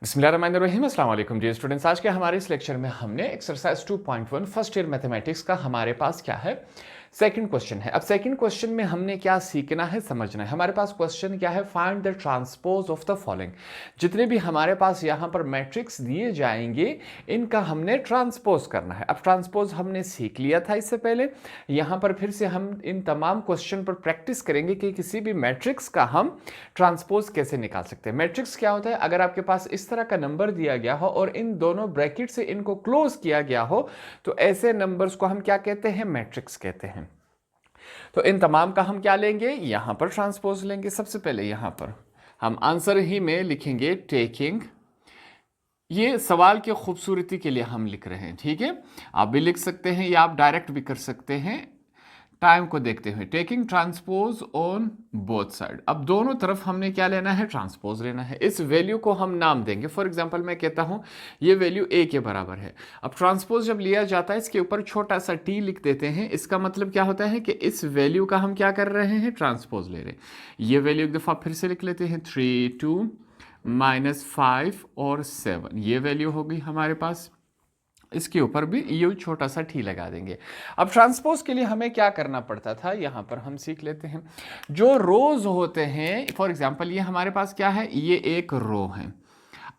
बिस्मिल्लाहिर्रहमानिर्रहीम अस्सलाम वालेकुम जी स्टूडेंट्स। आज के हमारे इस लेक्चर में हमने एक्सरसाइज 2.1 फर्स्ट ईयर मैथमेटिक्स का हमारे पास क्या है, सेकंड क्वेश्चन है। अब सेकंड क्वेश्चन में हमने क्या सीखना है, समझना है। हमारे पास क्वेश्चन क्या है, find the transpose of the following. जितने भी हमारे पास यहाँ पर मैट्रिक्स दिए जाएंगे इनका हमने ट्रांसपोज करना है। अब ट्रांसपोज हमने सीख लिया था इससे पहले, यहाँ पर फिर से हम इन तमाम क्वेश्चन पर प्रैक्टिस करेंगे कि किसी भी मैट्रिक्स का हम ट्रांसपोज कैसे निकाल सकते हैं। मैट्रिक्स क्या होता है, अगर आपके पास इस तरह का नंबर दिया गया हो और इन दोनों ब्रैकेट से इनको क्लोज किया गया हो तो ऐसे नंबर्स को हम क्या कहते हैं, मैट्रिक्स कहते हैं। तो इन तमाम का हम क्या लेंगे, यहां पर ट्रांसपोज लेंगे। सबसे पहले यहां पर हम आंसर ही में लिखेंगे टेकिंग, ये सवाल की खूबसूरती के लिए हम लिख रहे हैं, ठीक है। आप भी लिख सकते हैं या आप डायरेक्ट भी कर सकते हैं टाइम को देखते हुए। Taking transpose on both side, अब दोनों तरफ हमने क्या लेना है, ट्रांसपोज लेना है। इस वैल्यू को हम नाम देंगे। फॉर एग्जांपल मैं कहता हूं ये वैल्यू a के बराबर है। अब ट्रांसपोज जब लिया जाता है इसके ऊपर छोटा सा t लिख देते हैं। इसका मतलब क्या होता है कि इस वैल्यू का हम क्या कर रहे हैं, ट्रांसपोज ले रहे हैं। ये वैल्यू एक दफ़ा फिर से लिख लेते हैं, 3 2 -5 और 7, ये वैल्यू होगी हमारे पास। इसके ऊपर भी ये छोटा सा टी लगा देंगे। अब ट्रांसपोज के लिए हमें क्या करना पड़ता था, यहां पर हम सीख लेते हैं। जो रोज होते हैं, फॉर एग्जांपल ये हमारे पास क्या है, ये एक रो है।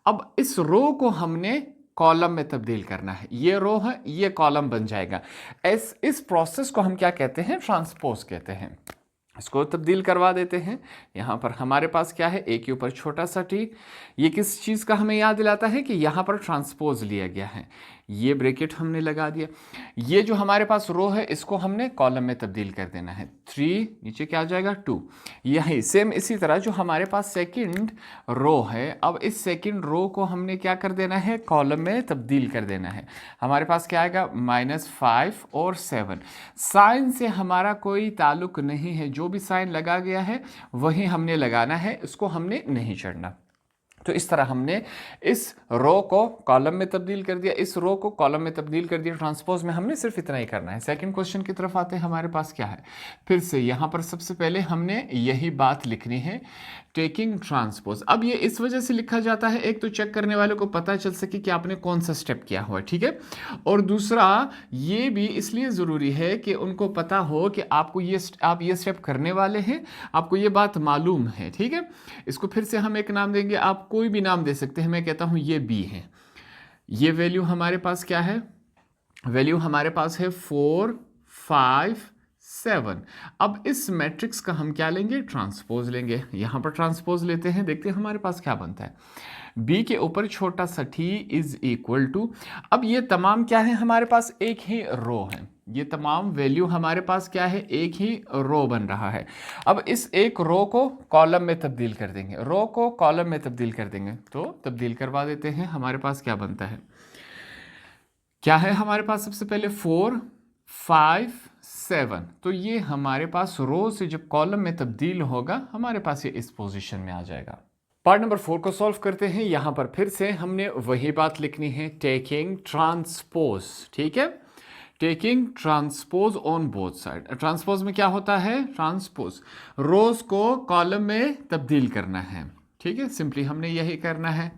अब इस रो को हमने कॉलम में तब्दील करना है। ये रो है, ये कॉलम बन जाएगा। इस प्रोसेस को हम क्या कहते हैं, ट्रांसपोज कहते हैं। इसको तब्दील करवा देते हैं। यहाँ पर हमारे पास क्या है, एक के ऊपर छोटा सा टी। ये किस चीज़ का हमें याद दिलाता है कि यहाँ पर ट्रांसपोज लिया गया है। ये ब्रैकेट हमने लगा दिया। ये जो हमारे पास रो है इसको हमने कॉलम में तब्दील कर देना है। 3 नीचे क्या आ जाएगा, 2। यही सेम इसी तरह जो हमारे पास सेकंड रो है, अब इस सेकंड रो को हमने क्या कर देना है, कॉलम में तब्दील कर देना है। हमारे पास क्या आएगा, -5 और 7। साइन से हमारा कोई ताल्लुक नहीं है, जो भी साइन लगा गया है वही हमने लगाना है, इसको हमने नहीं चढ़ना। तो इस तरह हमने इस रो को कॉलम में तब्दील कर दिया, इस रो को कॉलम में तब्दील कर दिया। ट्रांसपोज में हमने सिर्फ इतना ही करना है। सेकंड क्वेश्चन की तरफ आते हैं। हमारे पास क्या है, फिर से यहाँ पर सबसे पहले हमने यही बात लिखनी है, टेकिंग ट्रांसपोज। अब ये इस वजह से लिखा जाता है, एक तो चेक करने वाले को पता चल सके कि आपने कौन सा स्टेप किया हुआ है, ठीक है। और दूसरा ये भी इसलिए ज़रूरी है कि उनको पता हो कि आप ये स्टेप करने वाले हैं, आपको ये बात मालूम है, ठीक है। इसको फिर से हम एक नाम देंगे, आप कोई भी नाम दे सकते हैं। मैं कहता हूं ये b है। ये वैल्यू हमारे पास क्या है, वैल्यू हमारे पास है 4 5 7। अब इस मैट्रिक्स का हम क्या लेंगे, ट्रांसपोज लेंगे। यहां पर ट्रांसपोज लेते हैं, देखते हैं हमारे पास क्या बनता है। b के ऊपर छोटा सा t इज इक्वल टू, अब ये तमाम क्या है, हमारे पास एक ही रो है। ये तमाम वैल्यू हमारे पास क्या है, एक ही रो बन रहा है। अब इस एक रो को कॉलम में तब्दील कर देंगे, रो को कॉलम में तब्दील कर देंगे। तो तब्दील करवा देते हैं। हमारे पास क्या बनता है, क्या है हमारे पास, सबसे पहले 4 5 7। तो ये हमारे पास रो से जब कॉलम में तब्दील होगा हमारे पास ये इस पोजीशन में आ जाएगा। पार्ट नंबर 4 को सॉल्व करते हैं। यहां पर फिर से हमने वही बात लिखनी है, टेकिंग ट्रांसपोज, ठीक है। Taking transpose on both side. Transpose में क्या होता है, ट्रांसपोज रोज को कॉलम में तब्दील करना है, ठीक है। सिंपली हमने यही करना है।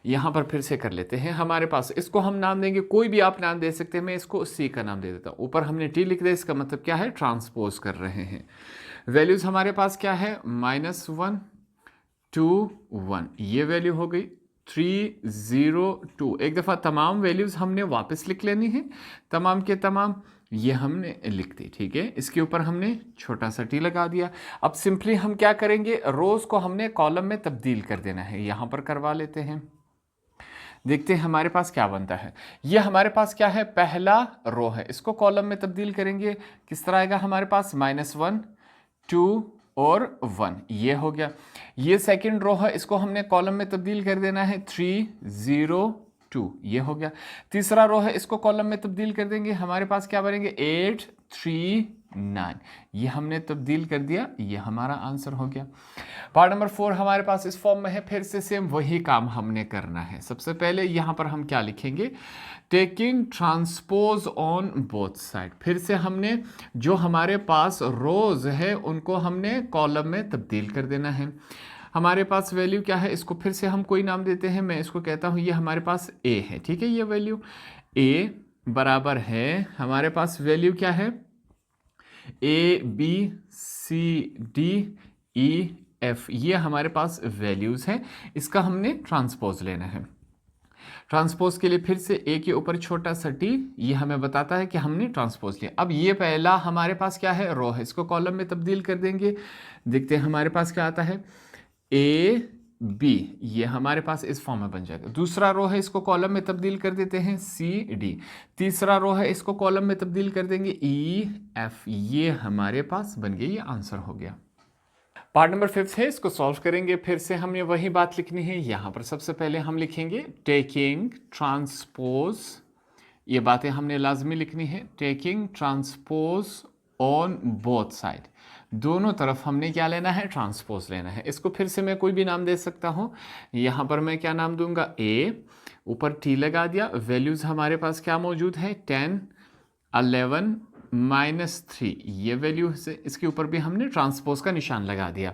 यहां पर फिर से कर लेते हैं। हमारे पास इसको हम नाम देंगे, कोई भी आप नाम दे सकते हैं। मैं इसको सी का नाम दे देता हूं। ऊपर हमने टी लिख दिया, इसका मतलब क्या है, ट्रांसपोज कर रहे हैं। वैल्यूज हमारे पास क्या है, -1 2 1, ये वैल्यू हो गई। 3 0 2, एक दफ़ा तमाम वैल्यूज़ हमने वापस लिख लेनी है, तमाम के तमाम ये हमने लिख दी, ठीक है। इसके ऊपर हमने छोटा सा टी लगा दिया। अब सिंपली हम क्या करेंगे, रोज को हमने कॉलम में तब्दील कर देना है। यहाँ पर करवा लेते हैं, देखते हैं हमारे पास क्या बनता है। ये हमारे पास क्या है, पहला रो है, इसको कॉलम में तब्दील करेंगे। किस तरह आएगा हमारे पास, -1 2 और 1, ये हो गया। ये सेकंड रो है, इसको हमने कॉलम में तब्दील कर देना है, 3 0 2, ये हो गया। तीसरा रो है, इसको कॉलम में तब्दील कर देंगे। हमारे पास क्या बनेंगे, 8 3 9, ये हमने तब्दील कर दिया, ये हमारा आंसर हो गया। पार्ट नंबर 4 हमारे पास इस फॉर्म में है। फिर से सेम वही काम हमने करना है। सबसे पहले यहां पर हम क्या लिखेंगे, taking transpose on both side. फिर से हमने जो हमारे पास रोज है उनको हमने कॉलम में तब्दील कर देना है। हमारे पास वैल्यू क्या है, इसको फिर से हम कोई नाम देते हैं, मैं इसको कहता हूँ ये हमारे पास ए है, ठीक है। ये वैल्यू ए बराबर है, हमारे पास वैल्यू क्या है, A B C D E F, ये हमारे पास वैल्यूज हैं। इसका हमने ट्रांसपोज लेना है। ट्रांसपोज के लिए फिर से ए के ऊपर छोटा सा टी, ये हमें बताता है कि हमने ट्रांसपोज लिया। अब ये पहला हमारे पास क्या है, रो है, इसको कॉलम में तब्दील कर देंगे। देखते हैं हमारे पास क्या आता है, ए बी, ये हमारे पास इस फॉर्म में बन जाएगा। दूसरा रो है, इसको कॉलम में तब्दील कर देते हैं, सी डी। तीसरा रो है, इसको कॉलम में तब्दील कर देंगे, ई एफ, ये हमारे पास बन गया, ये आंसर हो गया। पार्ट नंबर 5 है, इसको सॉल्व करेंगे। फिर से हमने वही बात लिखनी है। यहाँ पर सबसे पहले हम लिखेंगे टेकिंग ट्रांसपोज, ये बातें हमने लाजमी लिखनी है। Taking transpose on both side, दोनों तरफ हमने क्या लेना है, ट्रांसपोज लेना है। इसको फिर से मैं कोई भी नाम दे सकता हूँ। यहाँ पर मैं क्या नाम दूंगा, ए, ऊपर टी लगा दिया। वैल्यूज हमारे पास क्या मौजूद है, 10 11 -3, ये वैल्यू से इसके ऊपर भी हमने ट्रांसपोज का निशान लगा दिया।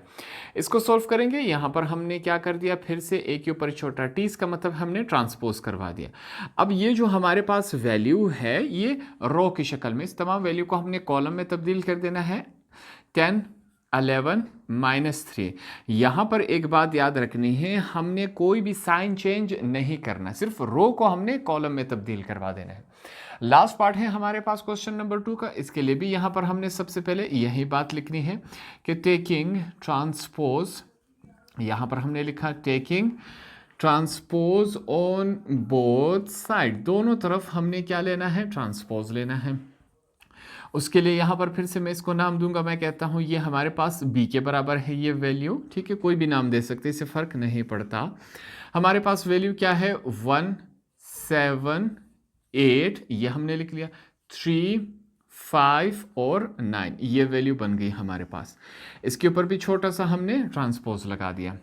इसको सोल्व करेंगे। यहाँ पर हमने क्या कर दिया, फिर से ए के ऊपर छोटा टी, इसका मतलब हमने ट्रांसपोज करवा दिया। अब ये जो हमारे पास वैल्यू है, ये रो की शक्ल में, इस तमाम वैल्यू को हमने कॉलम में तब्दील कर देना है। 10 11 -3। यहाँ पर एक बात याद रखनी है, हमने कोई भी साइन चेंज नहीं करना, सिर्फ रो को हमने कॉलम में तब्दील करवा देना है। लास्ट पार्ट है हमारे पास क्वेश्चन नंबर 2 का। इसके लिए भी यहाँ पर हमने सबसे पहले यही बात लिखनी है कि टेकिंग ट्रांसपोज, यहाँ पर हमने लिखा taking transpose on both side, दोनों तरफ हमने क्या लेना है, ट्रांसपोज लेना है। उसके लिए यहाँ पर फिर से मैं इसको नाम दूंगा, मैं कहता हूँ ये हमारे पास b के बराबर है ये वैल्यू, ठीक है। कोई भी नाम दे सकते, इससे फ़र्क नहीं पड़ता। हमारे पास वैल्यू क्या है, 1 7 8, ये हमने लिख लिया। 3 5 और 9, ये वैल्यू बन गई हमारे पास। इसके ऊपर भी छोटा सा हमने ट्रांसपोज लगा दिया।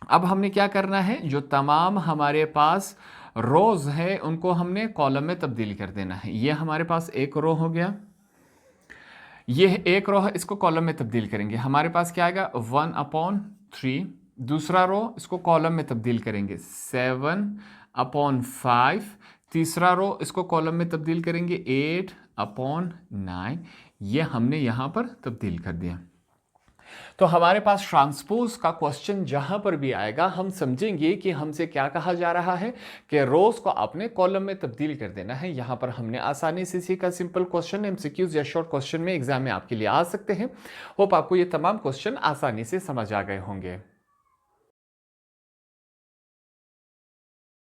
अब हमने क्या करना है, जो तमाम हमारे पास रोज है उनको हमने कॉलम में तब्दील कर देना है। ये हमारे पास एक रो हो गया, ये एक रो है, इसको कॉलम में तब्दील करेंगे। हमारे पास क्या आएगा, 1/3। दूसरा रो, इसको कॉलम में तब्दील करेंगे, 7/5। तीसरा रो, इसको कॉलम में तब्दील करेंगे, 8/9। ये हमने यहाँ पर तब्दील कर दिया। तो हमारे पास ट्रांसपोज का क्वेश्चन जहां पर भी आएगा, हम समझेंगे कि हमसे क्या कहा जा रहा है कि रोज को आपने कॉलम में तब्दील कर देना है। यहां पर हमने आसानी से सीखा। सिंपल क्वेश्चन एमसीक्यूज या शॉर्ट क्वेश्चन में एग्जाम में आपके लिए आ सकते हैं। होप आपको ये तमाम क्वेश्चन आसानी से समझ आ गए होंगे।